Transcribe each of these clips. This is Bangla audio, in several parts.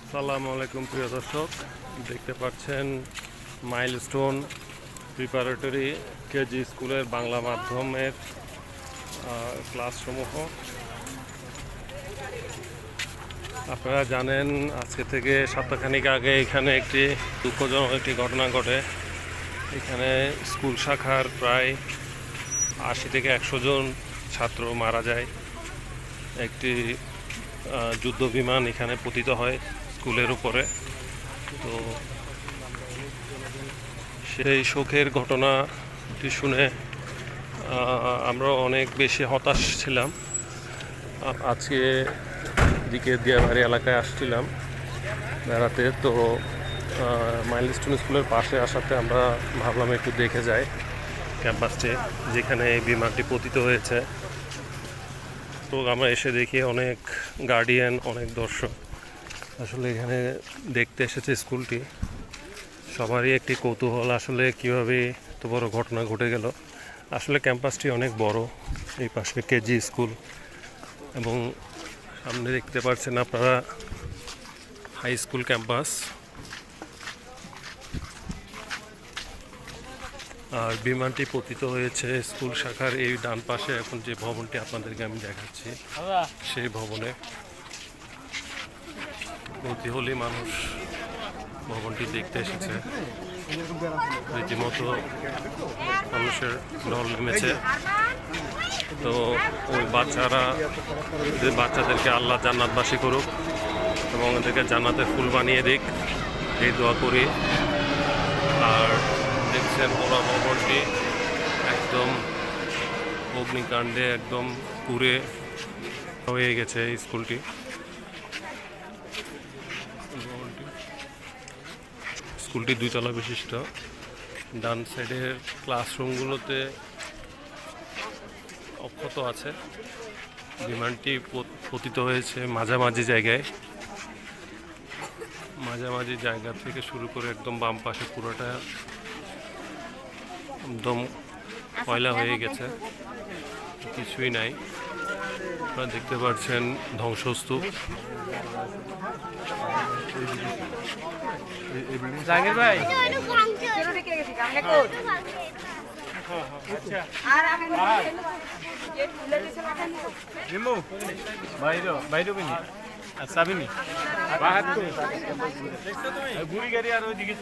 আসসালামু আলাইকুম প্রিয় দর্শক, দেখতে পাচ্ছেন মাইলস্টোন প্রিপারেটরি কেজি স্কুলের বাংলা মাধ্যমের ক্লাসসমূহ। আপনারা জানেন আজকে থেকে সপ্তাহখানিক আগে এখানে একটি দুঃখজনক একটি ঘটনা ঘটে। এখানে স্কুল শাখার প্রায় 80 থেকে 100 জন ছাত্র মারা যায়। একটি যুদ্ধ বিমান এখানে পতিত হয় স্কুলের উপরে। তো সেই শোকের ঘটনাটি শুনে আমরা অনেক বেশি হতাশ ছিলাম। আজকে দিকে দিয়াবাড়ি এলাকায় আসছিলাম বেড়াতে, তো মাইলস্টোন স্কুলের পাশে আসাতে আমরা ভাবলাম একটু দেখে যাই ক্যাম্পাসটি যেখানে এই বিমানটি পতিত হয়েছে। তো আমরা এসে দেখি অনেক গার্ডিয়ান, অনেক দর্শক আসলে এখানে দেখতে এসেছে স্কুলটি। সবারই একটি কৌতূহল, আসলে কীভাবে এত বড় ঘটনা ঘটে গেল। আসলে ক্যাম্পাসটি অনেক বড়, এই পাশে কেজি স্কুল এবং সামনে দেখতে পাচ্ছেন আপনারা হাই স্কুল ক্যাম্পাস। আর বিমানটি পতিত হয়েছে স্কুল শাখার এই ডান পাশে। এখন যে ভবনটি আপনাদেরকে আমি দেখাচ্ছি সেই ভবনে কৌতূহলী মানুষ ভবনটি দেখতে এসেছে। রীতিমতো মানুষের ঢল নেমেছে। তো ওই বাচ্চাদেরকে আল্লাহ জান্নাতবাসী করুক এবং ওদেরকে জান্নাতের ফুল বানিয়ে দিক, এই দোয়া করি। আর দেখছেন পুরো ভবনটি একদম অগ্নিকাণ্ডে একদম পুড়ে হয়ে গেছে স্কুলটি। স্কুলটি 2 তলা বিশিষ্ট। ডান সাইডের ক্লাসরুমগুলোতে অক্ষত আছে। বিমানটি পতিত হয়েছে মাঝামাঝি জায়গা থেকে শুরু করে একদম বাম পাশে পুরোটা একদম ময়লা হয়ে গেছে, কিছুই নাই। আপনারা দেখতে পাচ্ছেন ধ্বংসস্তূপ। জাহির ভাই বাইরে সাবিনি বুড়ি গাড়ি আর ওইদিকে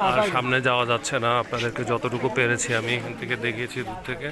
আর সামনে যাওয়া যাচ্ছে না, আপনাদেরকে যতটুকু পেরেছি আমি এখান থেকে দেখিয়েছি দূর থেকে।